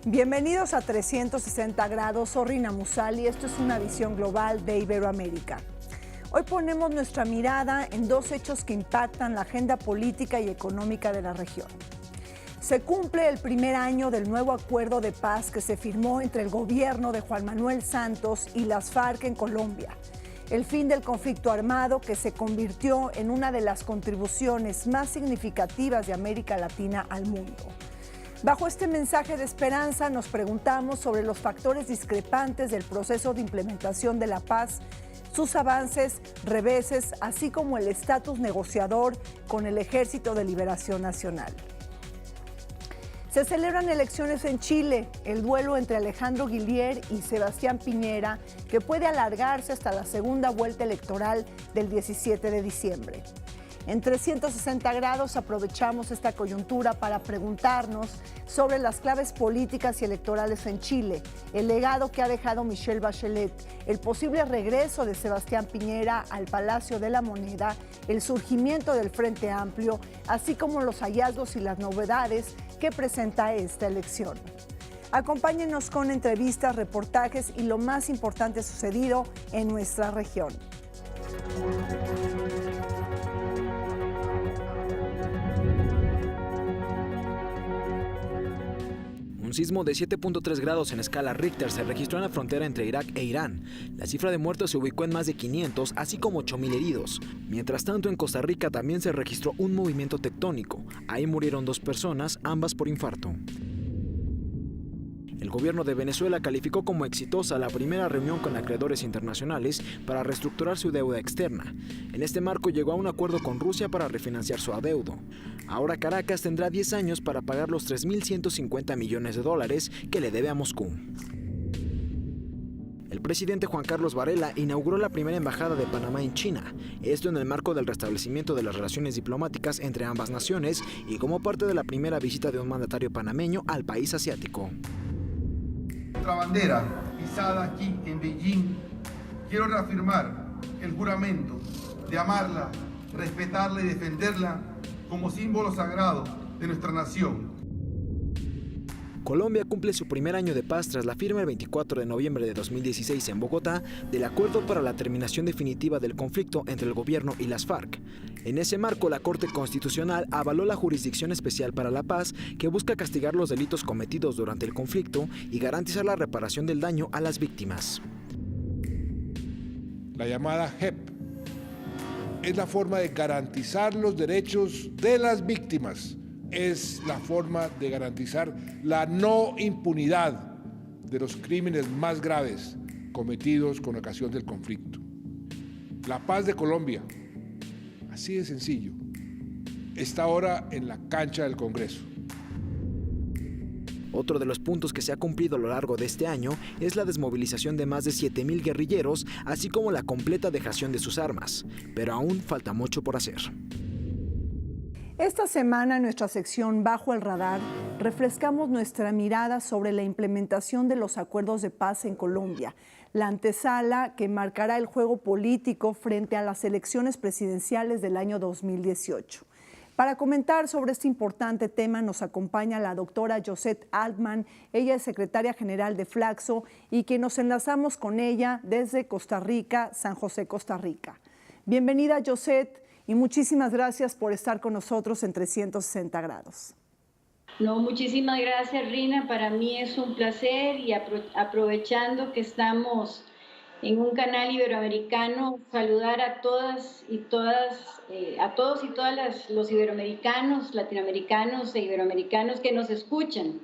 Bienvenidos a 360 grados, soy Rina Musali y esto es una visión global de Iberoamérica. Hoy ponemos nuestra mirada en dos hechos que impactan la agenda política y económica de la región. Se cumple el primer año del nuevo acuerdo de paz que se firmó entre el gobierno de Juan Manuel Santos y las FARC en Colombia. El fin del conflicto armado que se convirtió en una de las contribuciones más significativas de América Latina al mundo. Bajo este mensaje de esperanza nos preguntamos sobre los factores discrepantes del proceso de implementación de la paz, sus avances, reveses, así como el estatus negociador con el Ejército de Liberación Nacional. Se celebran elecciones en Chile, el duelo entre Alejandro Guillier y Sebastián Piñera, que puede alargarse hasta la segunda vuelta electoral del 17 de diciembre. En 360 grados aprovechamos esta coyuntura para preguntarnos sobre las claves políticas y electorales en Chile, el legado que ha dejado Michelle Bachelet, el posible regreso de Sebastián Piñera al Palacio de la Moneda, el surgimiento del Frente Amplio, así como los hallazgos y las novedades que presenta esta elección. Acompáñenos con entrevistas, reportajes y lo más importante sucedido en nuestra región. Un sismo de 7.3 grados en escala Richter se registró en la frontera entre Irak e Irán. La cifra de muertos se ubicó en más de 500, así como 8,000 heridos. Mientras tanto, en Costa Rica también se registró un movimiento tectónico. Ahí murieron 2 personas, ambas por infarto. El gobierno de Venezuela calificó como exitosa la primera reunión con acreedores internacionales para reestructurar su deuda externa. En este marco llegó a un acuerdo con Rusia para refinanciar su adeudo. Ahora Caracas tendrá 10 años para pagar los $3.150 millones que le debe a Moscú. El presidente Juan Carlos Varela inauguró la primera embajada de Panamá en China, esto en el marco del restablecimiento de las relaciones diplomáticas entre ambas naciones y como parte de la primera visita de un mandatario panameño al país asiático. Nuestra bandera, izada aquí en Beijing, quiero reafirmar el juramento de amarla, respetarla y defenderla como símbolo sagrado de nuestra nación. Colombia cumple su primer año de paz tras la firma el 24 de noviembre de 2016 en Bogotá del acuerdo para la terminación definitiva del conflicto entre el gobierno y las FARC. En ese marco, la Corte Constitucional avaló la Jurisdicción Especial para la Paz, que busca castigar los delitos cometidos durante el conflicto y garantizar la reparación del daño a las víctimas. La llamada JEP es la forma de garantizar los derechos de las víctimas. Es la forma de garantizar la no impunidad de los crímenes más graves cometidos con ocasión del conflicto. La paz de Colombia, así de sencillo, está ahora en la cancha del Congreso. Otro de los puntos que se ha cumplido a lo largo de este año es la desmovilización de más de 7,000 guerrilleros, así como la completa dejación de sus armas, pero aún falta mucho por hacer. Esta semana en nuestra sección Bajo el Radar refrescamos nuestra mirada sobre la implementación de los acuerdos de paz en Colombia, la antesala que marcará el juego político frente a las elecciones presidenciales del año 2018. Para comentar sobre este importante tema nos acompaña la doctora Josette Altman. Ella es secretaria general de Flaxo y que nos enlazamos con ella desde Costa Rica, San José, Costa Rica. Bienvenida, Josette, y muchísimas gracias por estar con nosotros en 360 grados. No, muchísimas gracias, Rina. Para mí es un placer y aprovechando que estamos en un canal iberoamericano, saludar a todas y todas, a todos y todas los iberoamericanos, latinoamericanos e iberoamericanos que nos escuchan.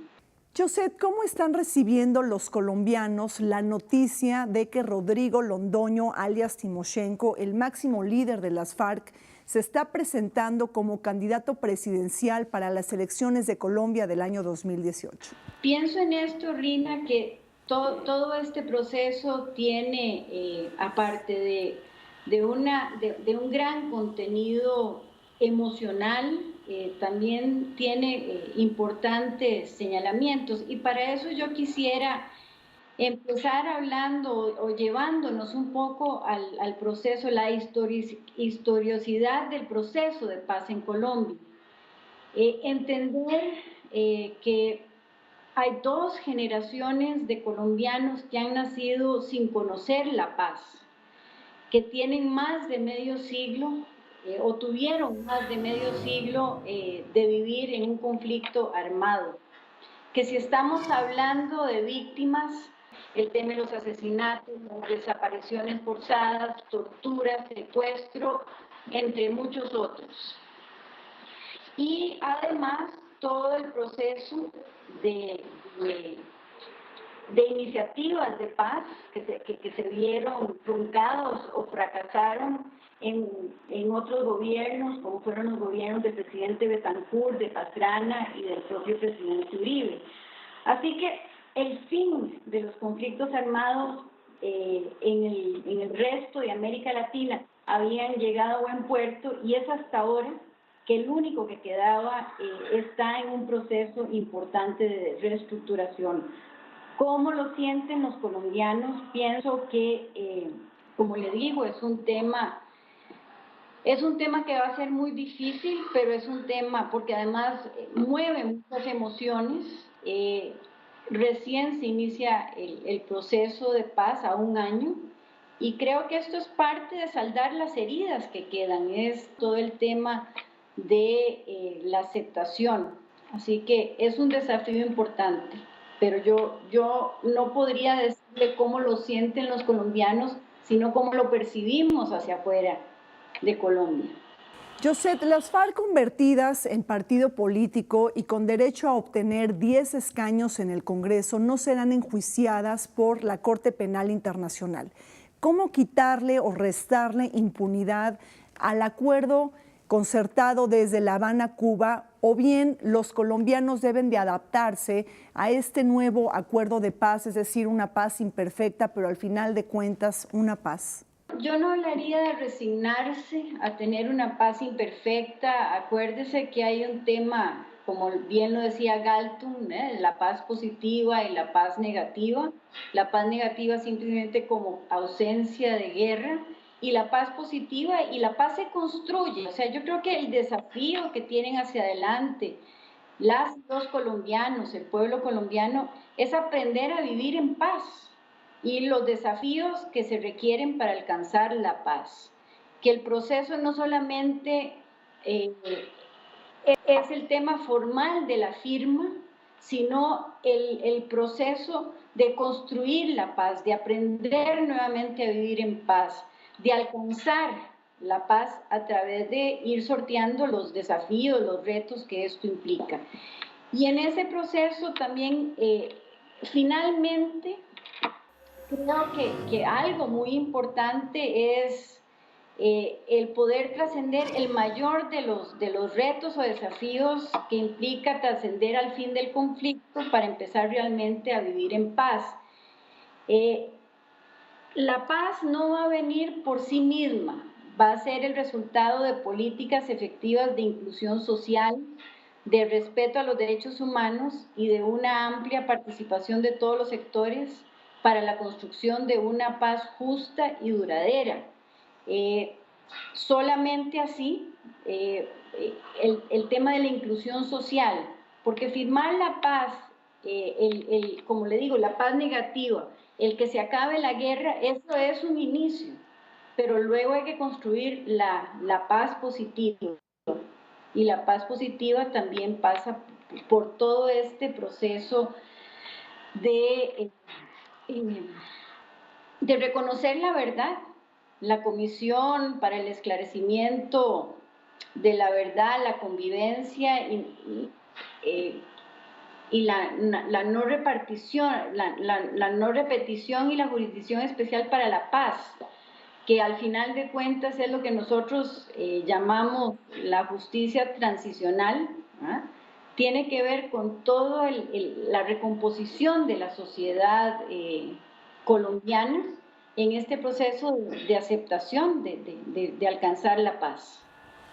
Josette, ¿cómo están recibiendo los colombianos la noticia de que Rodrigo Londoño, alias Timoshenko, el máximo líder de las FARC, se está presentando como candidato presidencial para las elecciones de Colombia del año 2018? Pienso en esto, Rina, que todo este proceso tiene, aparte de un gran contenido emocional, también tiene importantes señalamientos, y para eso yo quisiera empezar hablando o llevándonos un poco al proceso, la historiosidad del proceso de paz en Colombia. Entender que hay 2 generaciones de colombianos que han nacido sin conocer la paz, que tienen más de medio siglo o tuvieron más de medio siglo de vivir en un conflicto armado. Que si estamos hablando de víctimas, el tema de los asesinatos, las desapariciones forzadas, tortura, secuestro, entre muchos otros. Y además todo el proceso de iniciativas de paz que se vieron truncados o fracasaron en otros gobiernos, como fueron los gobiernos del presidente Betancourt, de Pastrana y del propio presidente Uribe. Así que el fin de los conflictos armados en el resto de América Latina habían llegado a buen puerto y es hasta ahora que el único que quedaba está en un proceso importante de reestructuración. ¿Cómo lo sienten los colombianos? Pienso que, como le digo, es un tema que va a ser muy difícil, pero es un tema porque además mueve muchas emociones. Recién se inicia el proceso de paz a 1 año y creo que esto es parte de saldar las heridas que quedan, es todo el tema de la aceptación. Así que es un desafío importante, pero yo no podría decirle cómo lo sienten los colombianos, sino cómo lo percibimos hacia afuera de Colombia. Yoset, las FARC convertidas en partido político y con derecho a obtener 10 escaños en el Congreso no serán enjuiciadas por la Corte Penal Internacional. ¿Cómo quitarle o restarle impunidad al acuerdo concertado desde La Habana, Cuba, o bien los colombianos deben de adaptarse a este nuevo acuerdo de paz, es decir, una paz imperfecta, pero al final de cuentas una paz? Yo no hablaría de resignarse a tener una paz imperfecta. Acuérdese que hay un tema, como bien lo decía Galtung, la paz positiva y la paz negativa. La paz negativa simplemente como ausencia de guerra, y la paz positiva, y la paz se construye. O sea, yo creo que el desafío que tienen hacia adelante los colombianos, el pueblo colombiano, es aprender a vivir en paz y los desafíos que se requieren para alcanzar la paz. Que el proceso no solamente es el tema formal de la firma, sino el proceso de construir la paz, de aprender nuevamente a vivir en paz, de alcanzar la paz a través de ir sorteando los desafíos, los retos que esto implica. Y en ese proceso también, finalmente, creo que algo muy importante es el poder trascender el mayor de los retos o desafíos que implica trascender al fin del conflicto para empezar realmente a vivir en paz. La paz no va a venir por sí misma, va a ser el resultado de políticas efectivas de inclusión social, de respeto a los derechos humanos y de una amplia participación de todos los sectores para la construcción de una paz justa y duradera. Solamente así, el tema de la inclusión social, porque firmar la paz, como le digo, la paz negativa, el que se acabe la guerra, eso es un inicio, pero luego hay que construir la paz positiva, y la paz positiva también pasa por todo este proceso de reconocer la verdad. La Comisión para el Esclarecimiento de la Verdad, la Convivencia y la no repartición, la no repetición y la Jurisdicción Especial para la Paz, que al final de cuentas es lo que nosotros llamamos la justicia transicional, tiene que ver con toda la recomposición de la sociedad colombiana en este proceso de aceptación, de alcanzar la paz.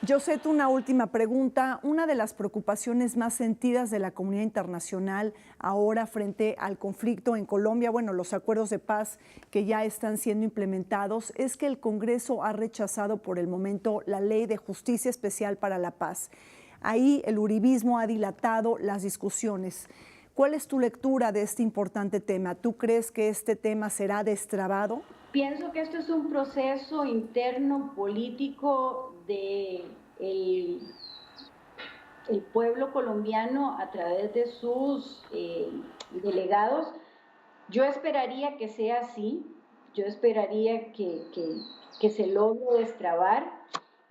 Yoset, una última pregunta. Una de las preocupaciones más sentidas de la comunidad internacional ahora frente al conflicto en Colombia, bueno, los acuerdos de paz que ya están siendo implementados, es que el Congreso ha rechazado por el momento la Ley de Justicia Especial para la Paz. Ahí el uribismo ha dilatado las discusiones. ¿Cuál es tu lectura de este importante tema? ¿Tú crees que este tema será destrabado? Pienso que esto es un proceso interno político de el pueblo colombiano a través de sus delegados. Yo esperaría que sea así, yo esperaría que se logre destrabar,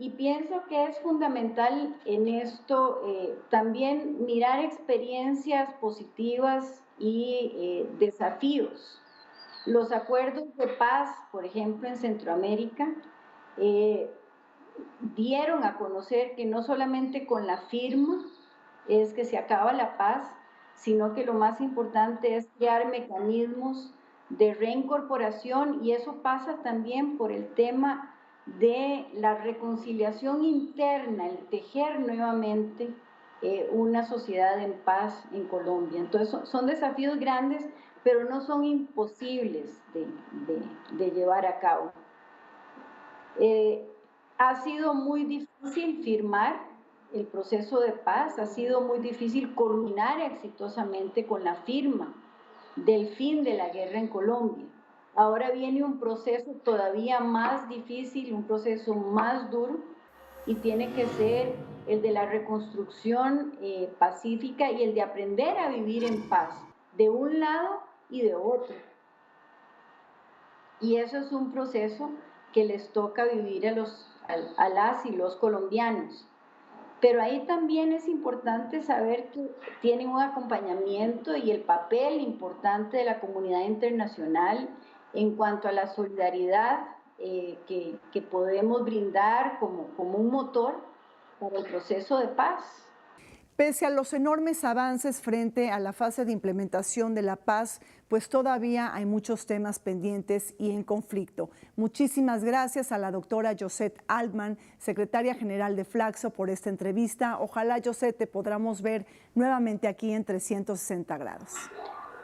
y pienso que es fundamental en esto también mirar experiencias positivas y desafíos. Los acuerdos de paz, por ejemplo, en Centroamérica, dieron a conocer que no solamente con la firma es que se acaba la paz, sino que lo más importante es crear mecanismos de reincorporación, y eso pasa también por el tema de la reconciliación interna, el tejer nuevamente una sociedad en paz en Colombia. Entonces son desafíos grandes, pero no son imposibles de llevar a cabo. Ha sido muy difícil firmar el proceso de paz, ha sido muy difícil culminar exitosamente con la firma del fin de la guerra en Colombia. Ahora viene un proceso todavía más difícil, un proceso más duro, y tiene que ser el de la reconstrucción pacífica y el de aprender a vivir en paz, de un lado y de otro. Y eso es un proceso que les toca vivir a las y los colombianos. Pero ahí también es importante saber que tienen un acompañamiento y el papel importante de la comunidad internacional en cuanto a la solidaridad que podemos brindar como un motor para el proceso de paz. Pese a los enormes avances frente a la fase de implementación de la paz, pues todavía hay muchos temas pendientes y en conflicto. Muchísimas gracias a la doctora Josette Altman, secretaria general de Flaxo, por esta entrevista. Ojalá, Josette, te podamos ver nuevamente aquí en 360 grados.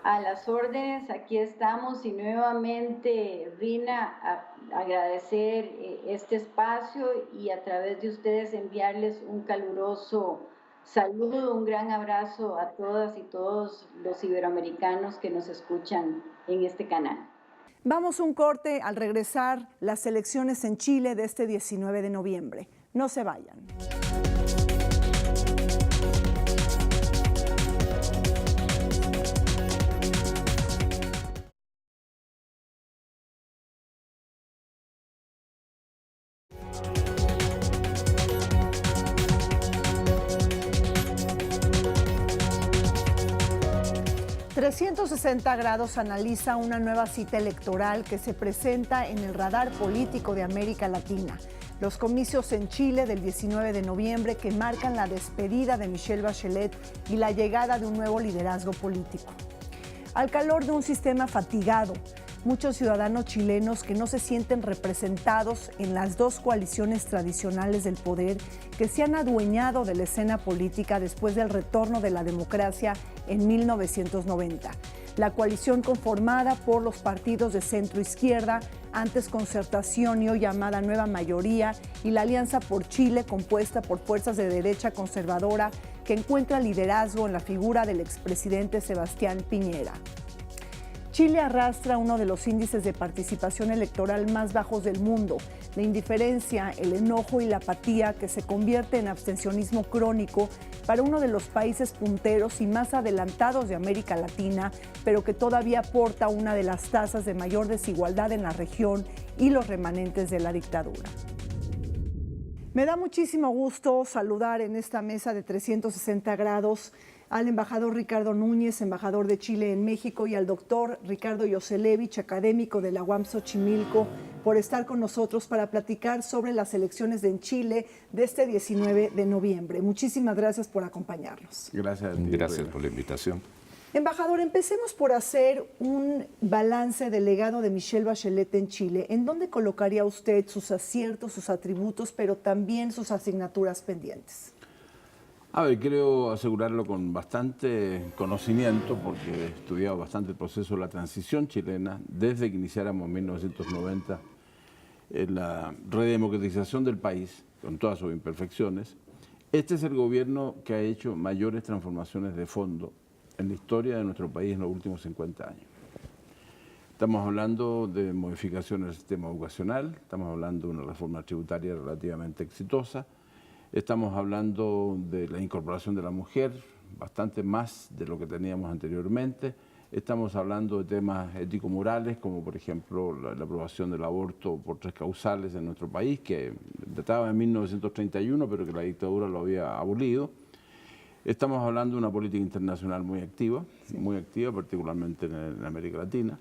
A las órdenes, aquí estamos, y nuevamente, Rina, agradecer este espacio y a través de ustedes enviarles un caluroso saludo, un gran abrazo a todas y todos los iberoamericanos que nos escuchan en este canal. Vamos a un corte. Al regresar, las elecciones en Chile de este 19 de noviembre. No se vayan. ...360 grados analiza una nueva cita electoral que se presenta en el radar político de América Latina. Los comicios en Chile del 19 de noviembre que marcan la despedida de Michelle Bachelet y la llegada de un nuevo liderazgo político. Al calor de un sistema fatigado, muchos ciudadanos chilenos que no se sienten representados en las dos coaliciones tradicionales del poder que se han adueñado de la escena política después del retorno de la democracia en 1990. La coalición conformada por los partidos de centro-izquierda, antes Concertación y hoy llamada Nueva Mayoría, y la Alianza por Chile, compuesta por fuerzas de derecha conservadora, que encuentra liderazgo en la figura del expresidente Sebastián Piñera. Chile arrastra uno de los índices de participación electoral más bajos del mundo. La indiferencia, el enojo y la apatía que se convierte en abstencionismo crónico para uno de los países punteros y más adelantados de América Latina, pero que todavía aporta una de las tasas de mayor desigualdad en la región y los remanentes de la dictadura. Me da muchísimo gusto saludar en esta mesa de 360 grados al embajador Ricardo Núñez, embajador de Chile en México, y al doctor Ricardo Yoselevich, académico de la UAM Xochimilco, por estar con nosotros para platicar sobre las elecciones en Chile de este 19 de noviembre. Muchísimas gracias por acompañarnos. Gracias a ti. Gracias por la invitación. Embajador, empecemos por hacer un balance del legado de Michelle Bachelet en Chile. ¿En dónde colocaría usted sus aciertos, sus atributos, pero también sus asignaturas pendientes? A ver, creo asegurarlo con bastante conocimiento, porque he estudiado bastante el proceso de la transición chilena desde que iniciáramos en 1990 la redemocratización del país, con todas sus imperfecciones. Este es el gobierno que ha hecho mayores transformaciones de fondo en la historia de nuestro país en los últimos 50 años. Estamos hablando de modificaciones del sistema educacional, estamos hablando de una reforma tributaria relativamente exitosa, estamos hablando de la incorporación de la mujer, bastante más de lo que teníamos anteriormente. Estamos hablando de temas ético-morales, como por ejemplo la aprobación del aborto por 3 causales en nuestro país, que databa en 1931, pero que la dictadura lo había abolido. Estamos hablando de una política internacional muy activa, particularmente en América Latina.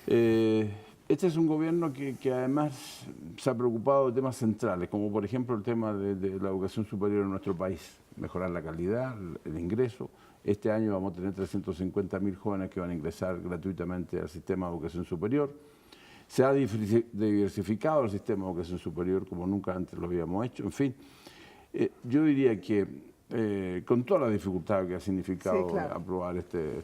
Este es un gobierno que además se ha preocupado de temas centrales, como por ejemplo el tema de la educación superior en nuestro país, mejorar la calidad, el ingreso. Este año vamos a tener 350.000 jóvenes que van a ingresar gratuitamente al sistema de educación superior. Se ha diversificado el sistema de educación superior como nunca antes lo habíamos hecho. En fin, yo diría que con toda la dificultad que ha significado aprobar este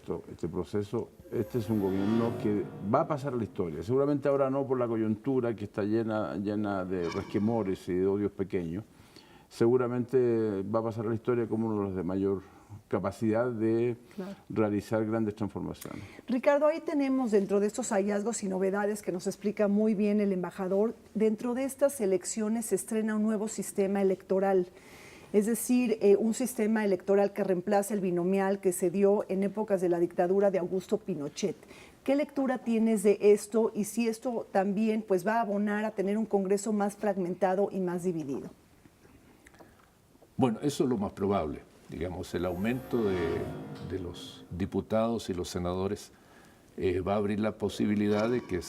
proceso, este es un gobierno que va a pasar a la historia. Seguramente ahora no por la coyuntura que está llena de resquemores y de odios pequeños. Seguramente va a pasar a la historia como uno de los de mayor capacidad de realizar grandes transformaciones. Ricardo, ahí tenemos dentro de estos hallazgos y novedades que nos explica muy bien el embajador, dentro de estas elecciones se estrena un nuevo sistema electoral. Es decir, un sistema electoral que reemplaza el binomial que se dio en épocas de la dictadura de Augusto Pinochet. ¿Qué lectura tienes de esto y si esto también pues, va a abonar a tener un Congreso más fragmentado y más dividido? Bueno, eso es lo más probable. Digamos, el aumento de los diputados y los senadores va a abrir la posibilidad de que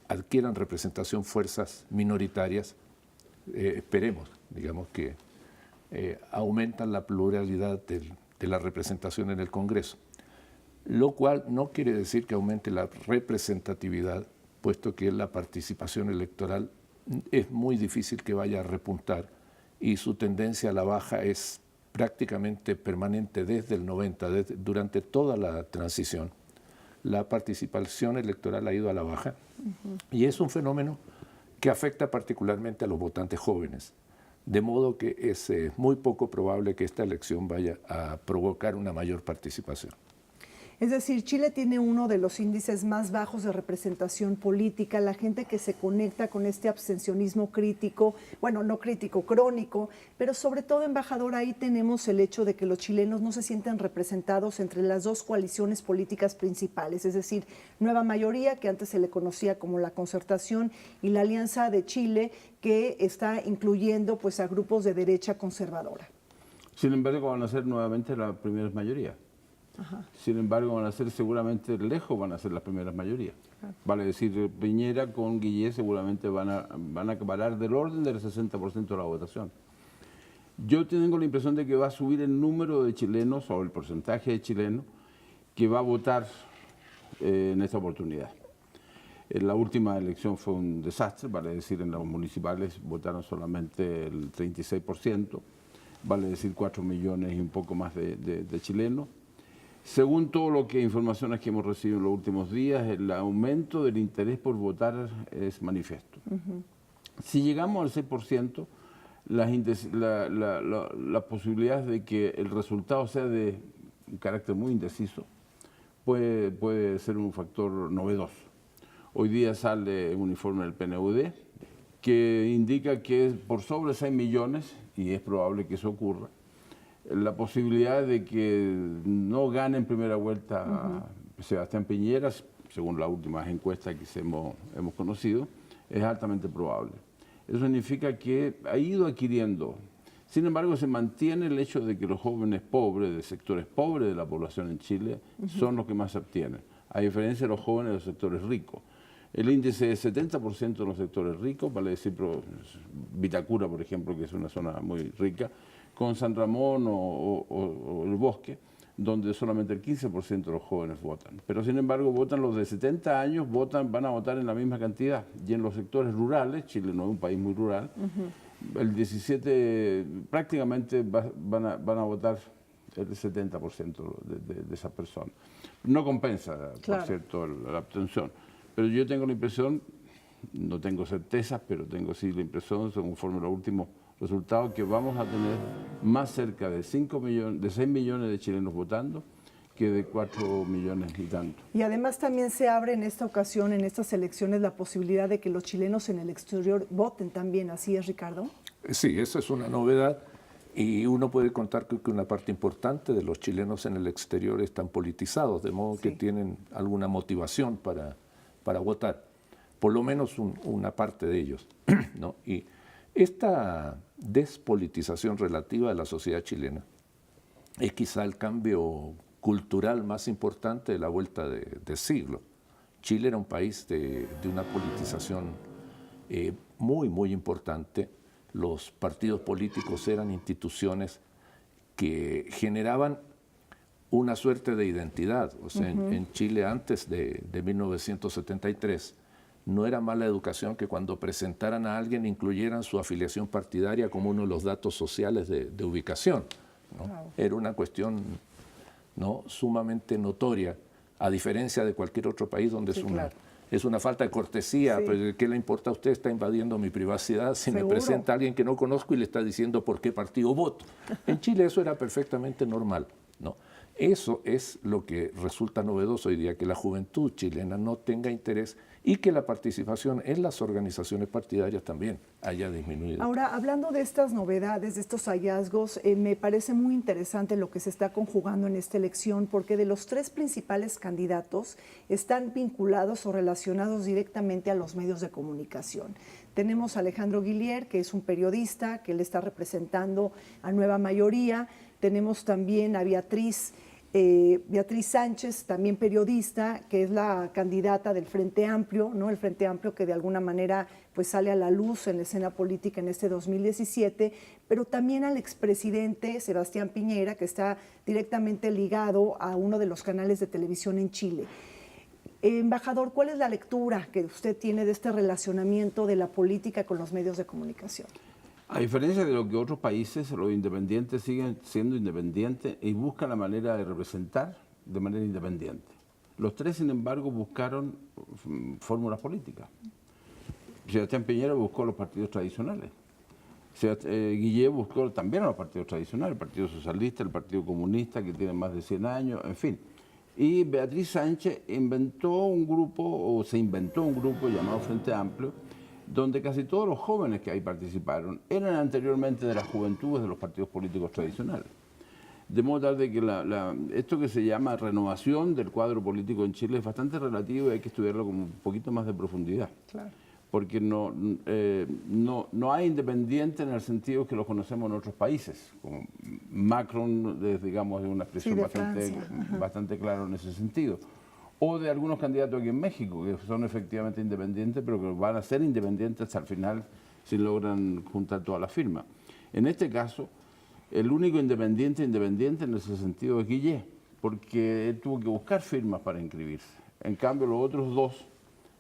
adquieran representación fuerzas minoritarias. Esperemos, digamos que aumentan la pluralidad de la representación en el Congreso, lo cual no quiere decir que aumente la representatividad, puesto que la participación electoral es muy difícil que vaya a repuntar y su tendencia a la baja es prácticamente permanente desde el 90, durante toda la transición. La participación electoral ha ido a la baja y es un fenómeno que afecta particularmente a los votantes jóvenes. De modo que es muy poco probable que esta elección vaya a provocar una mayor participación. Es decir, Chile tiene uno de los índices más bajos de representación política. La gente que se conecta con este abstencionismo crítico, bueno, no crítico, crónico, pero sobre todo, embajador, ahí tenemos el hecho de que los chilenos no se sienten representados entre las dos coaliciones políticas principales, es decir, Nueva Mayoría, que antes se le conocía como la Concertación, y la Alianza de Chile, que está incluyendo pues, a grupos de derecha conservadora. Sin embargo, van a ser nuevamente las primeras mayorías. Sin embargo, van a ser seguramente lejos, van a ser las primeras mayorías. Vale decir, Piñera con Guillé seguramente van a acaparar del orden del 60% de la votación. Yo tengo la impresión de que va a subir el número de chilenos o el porcentaje de chilenos que va a votar en esta oportunidad. En la última elección fue un desastre, vale decir, en los municipales votaron solamente el 36%, vale decir 4 millones y un poco más de chilenos. Según todo lo que informaciones que hemos recibido en los últimos días, el aumento del interés por votar es manifiesto. Si llegamos al 6%, las posibilidades de que el resultado sea de un carácter muy indeciso puede ser un factor novedoso. Hoy día sale un informe del PNUD que indica que por sobre 6 millones, y es probable que eso ocurra, la posibilidad de que no gane en primera vuelta Sebastián Piñera, según las últimas encuestas que hemos conocido, es altamente probable. Eso significa que ha ido adquiriendo. Sin embargo, se mantiene el hecho de que los jóvenes pobres, de sectores pobres de la población en Chile, son los que más se obtienen, a diferencia de los jóvenes de los sectores ricos. El índice es 70% de los sectores ricos, vale decir Vitacura, por ejemplo, que es una zona muy rica, con San Ramón o el Bosque, donde solamente el 15% de los jóvenes votan. Pero sin embargo votan los de 70 años, van a votar en la misma cantidad. Y en los sectores rurales, Chile no es un país muy rural, el 17 prácticamente van a votar el 70% de esas personas. No compensa, por cierto, la abstención. Pero yo tengo la impresión, no tengo certezas, pero tengo sí la impresión, conforme los últimos resultados, que vamos a tener más cerca de 6 millones de chilenos votando que de 4 millones y tanto. Y además también se abre en esta ocasión, en estas elecciones, la posibilidad de que los chilenos en el exterior voten también. ¿Así es, Ricardo? Sí, esa es una novedad. Y uno puede contar que una parte importante de los chilenos en el exterior están politizados, de modo que tienen alguna motivación para votar, por lo menos una parte de ellos, ¿no? Y esta despolitización relativa de la sociedad chilena es quizá el cambio cultural más importante de la vuelta de siglo. Chile era un país de una politización muy, muy importante. Los partidos políticos eran instituciones que generaban una suerte de identidad. O sea, en Chile antes de 1973 no era mala educación que cuando presentaran a alguien incluyeran su afiliación partidaria como uno de los datos sociales de ubicación, ¿no? Wow. Era una cuestión, ¿no?, sumamente notoria, a diferencia de cualquier otro país donde es una falta de cortesía. Sí. Pues, ¿qué le importa a usted? Está invadiendo mi privacidad si me presenta a alguien que no conozco y le está diciendo por qué partido voto. En Chile eso era perfectamente normal, ¿no? Eso es lo que resulta novedoso hoy día, que la juventud chilena no tenga interés y que la participación en las organizaciones partidarias también haya disminuido. Ahora, hablando de estas novedades, de estos hallazgos, me parece muy interesante lo que se está conjugando en esta elección, porque de los 3 principales candidatos están vinculados o relacionados directamente a los medios de comunicación. Tenemos a Alejandro Guillier, que es un periodista, que le está representando a Nueva Mayoría. Tenemos también a Beatriz Sánchez, también periodista, que es la candidata del Frente Amplio, ¿no? El Frente Amplio que de alguna manera pues sale a la luz en la escena política en este 2017, pero también al expresidente Sebastián Piñera, que está directamente ligado a uno de los canales de televisión en Chile. Embajador, ¿cuál es la lectura que usted tiene de este relacionamiento de la política con los medios de comunicación? A diferencia de lo que otros países, los independientes siguen siendo independientes y buscan la manera de representar de manera independiente. Los 3, sin embargo, buscaron fórmulas políticas. Sebastián Piñera buscó los partidos tradicionales. Guillier buscó también a los partidos tradicionales, el Partido Socialista, el Partido Comunista, que tiene más de 100 años, en fin. Y Beatriz Sánchez se inventó un grupo llamado Frente Amplio, donde casi todos los jóvenes que ahí participaron eran anteriormente de las juventudes de los partidos políticos tradicionales. De modo tal de que esto que se llama renovación del cuadro político en Chile es bastante relativo y hay que estudiarlo con un poquito más de profundidad. Claro. Porque no hay independientes en el sentido que lo conocemos en otros países, como Macron, digamos, es una expresión bastante clara en ese sentido. O de algunos candidatos aquí en México, que son efectivamente independientes, pero que van a ser independientes hasta el final si logran juntar todas las firmas. En este caso, el único independiente en ese sentido es Guillier, porque él tuvo que buscar firmas para inscribirse. En cambio, los otros 2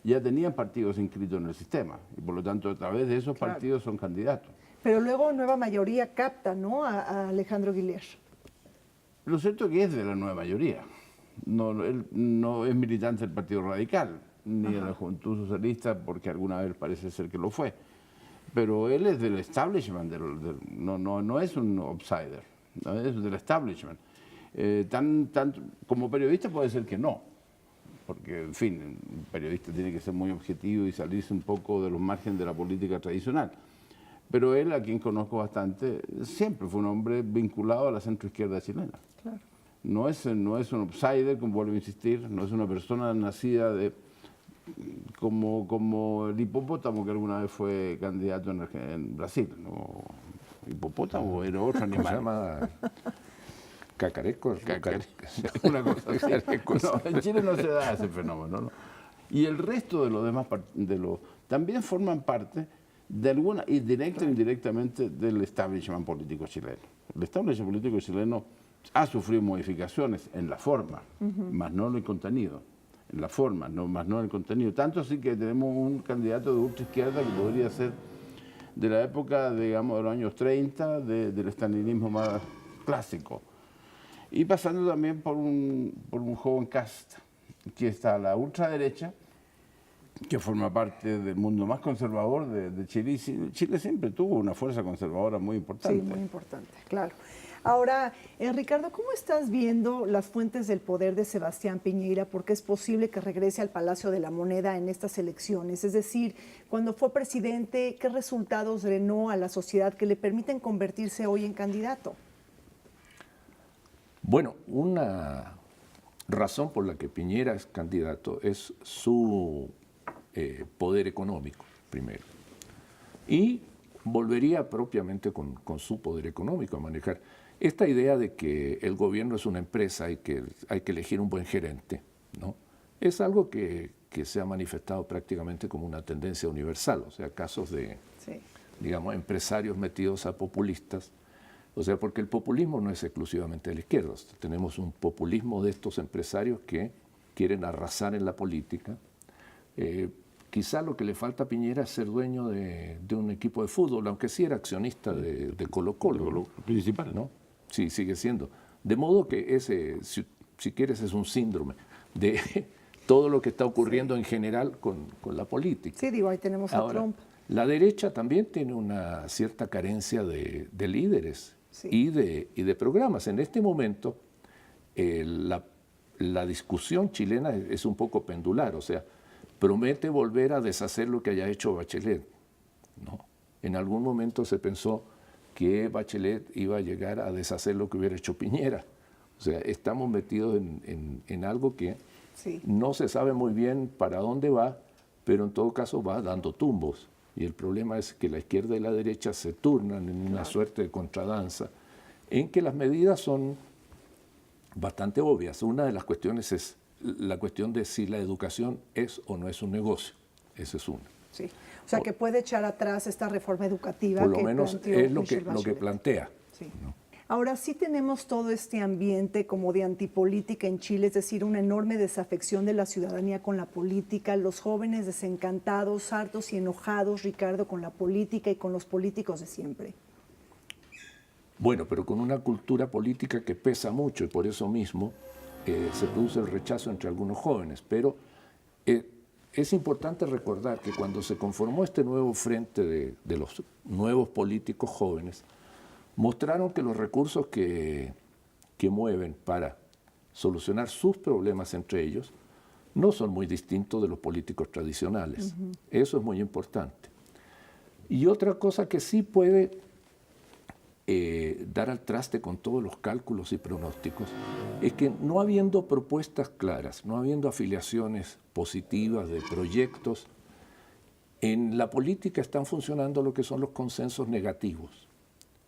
ya tenían partidos inscritos en el sistema, y por lo tanto, a través de esos partidos son candidatos. Pero luego Nueva Mayoría capta, ¿no?, a Alejandro Guillier. Lo cierto es que es de la Nueva Mayoría. Él no es militante del Partido Radical, ni de la Juventud Socialista, porque alguna vez parece ser que lo fue. Pero él es del establishment, no es un outsider, ¿no? Es del establishment. Como periodista puede ser que no, porque, en fin, un periodista tiene que ser muy objetivo y salirse un poco de los márgenes de la política tradicional. Pero él, a quien conozco bastante, siempre fue un hombre vinculado a la centroizquierda chilena. Claro. No es un outsider, como vuelvo a insistir, no es una persona nacida como el hipopótamo que alguna vez fue candidato en Brasil. ¿No? ¿Hipopótamo era otro animal? Se llama cacareco. Una cosa así. No, en Chile no se da ese fenómeno, ¿no? Y el resto de los demás también forman parte de alguna, directa o indirectamente, del establishment político chileno. El establishment político chileno ha sufrido modificaciones en la forma, más no en el contenido. En la forma, más no en el contenido. Tanto así que tenemos un candidato de ultraizquierda que podría ser de la época, digamos, de los años 30, del estalinismo más clásico. Y pasando también por un joven Kast, que está a la ultraderecha, que forma parte del mundo más conservador de Chile. Y Chile siempre tuvo una fuerza conservadora muy importante. Sí, muy importante, claro. Ahora, Ricardo, ¿cómo estás viendo las fuentes del poder de Sebastián Piñera? Porque es posible que regrese al Palacio de la Moneda en estas elecciones. Es decir, cuando fue presidente, ¿qué resultados drenó a la sociedad que le permiten convertirse hoy en candidato? Bueno, una razón por la que Piñera es candidato es su poder económico, primero. Y volvería propiamente con su poder económico a manejar. Esta idea de que el gobierno es una empresa y que hay que elegir un buen gerente, ¿no? Es algo que se ha manifestado prácticamente como una tendencia universal, o sea, casos de, digamos, empresarios metidos a populistas. O sea, porque el populismo no es exclusivamente de la izquierda. Tenemos un populismo de estos empresarios que quieren arrasar en la política. Quizá lo que le falta a Piñera es ser dueño de un equipo de fútbol, aunque sí era accionista de Colo-Colo. Principal, ¿no? Sí, sigue siendo. De modo que ese, si quieres, es un síndrome de todo lo que está ocurriendo en general con la política. Sí, digo, ahí tenemos a Trump. La derecha también tiene una cierta carencia de líderes y de programas. En este momento, la discusión chilena es un poco pendular, o sea, promete volver a deshacer lo que haya hecho Bachelet, ¿no? En algún momento se pensó que Bachelet iba a llegar a deshacer lo que hubiera hecho Piñera. O sea, estamos metidos en algo que no se sabe muy bien para dónde va, pero en todo caso va dando tumbos. Y el problema es que la izquierda y la derecha se turnan en una suerte de contradanza, en que las medidas son bastante obvias. Una de las cuestiones es la cuestión de si la educación es o no es un negocio. Esa es una. Sí. O sea, que puede echar atrás esta reforma educativa. Por lo menos es lo que plantea. Sí. ¿no? Ahora sí tenemos todo este ambiente como de antipolítica en Chile, es decir, una enorme desafección de la ciudadanía con la política, los jóvenes desencantados, hartos y enojados, Ricardo, con la política y con los políticos de siempre. Bueno, pero con una cultura política que pesa mucho y por eso mismo se produce el rechazo entre algunos jóvenes. Pero es importante recordar que cuando se conformó este nuevo frente de los nuevos políticos jóvenes, mostraron que los recursos que mueven para solucionar sus problemas entre ellos no son muy distintos de los políticos tradicionales. Eso es muy importante. Y otra cosa que sí puede dar al traste con todos los cálculos y pronósticos es que no habiendo propuestas claras, no habiendo afiliaciones positivas de proyectos, en la política están funcionando lo que son los consensos negativos.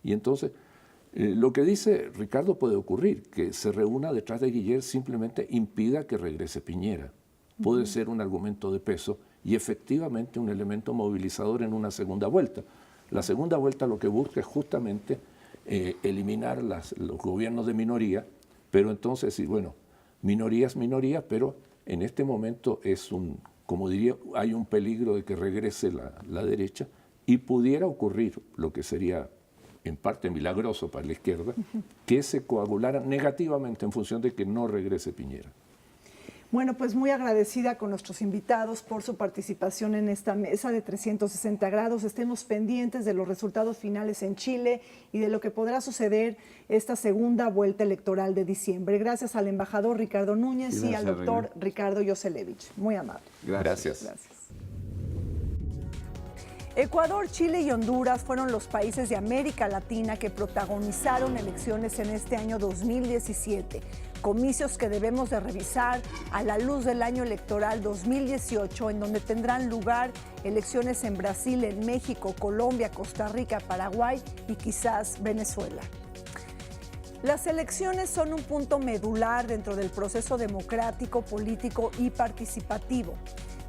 Y entonces, lo que dice Ricardo puede ocurrir, que se reúna detrás de Guillermo simplemente impida que regrese Piñera. Puede ser un argumento de peso y efectivamente un elemento movilizador en una segunda vuelta. La segunda vuelta lo que busca es justamente eliminar los gobiernos de minoría, pero entonces, sí, bueno, minorías, pero en este momento como diría, hay un peligro de que regrese la derecha y pudiera ocurrir lo que sería en parte milagroso para la izquierda, que se coagulara negativamente en función de que no regrese Piñera. Bueno, pues muy agradecida con nuestros invitados por su participación en esta mesa de 360 grados. Estemos pendientes de los resultados finales en Chile y de lo que podrá suceder esta segunda vuelta electoral de diciembre. Gracias al embajador Ricardo Núñez y al doctor Ricardo Joselevich. Muy amable. Gracias. Ecuador, Chile y Honduras fueron los países de América Latina que protagonizaron elecciones en este año 2017. Comicios que debemos de revisar a la luz del año electoral 2018, en donde tendrán lugar elecciones en Brasil, en México, Colombia, Costa Rica, Paraguay y quizás Venezuela. Las elecciones son un punto medular dentro del proceso democrático, político y participativo.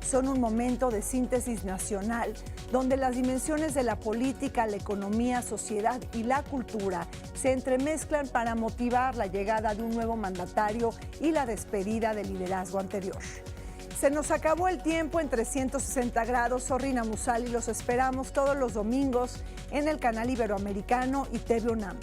Son un momento de síntesis nacional, donde las dimensiones de la política, la economía, sociedad y la cultura se entremezclan para motivar la llegada de un nuevo mandatario y la despedida del liderazgo anterior. Se nos acabó el tiempo en 360 grados. Soy Rina Musali, los esperamos todos los domingos en el canal Iberoamericano y TV UNAM.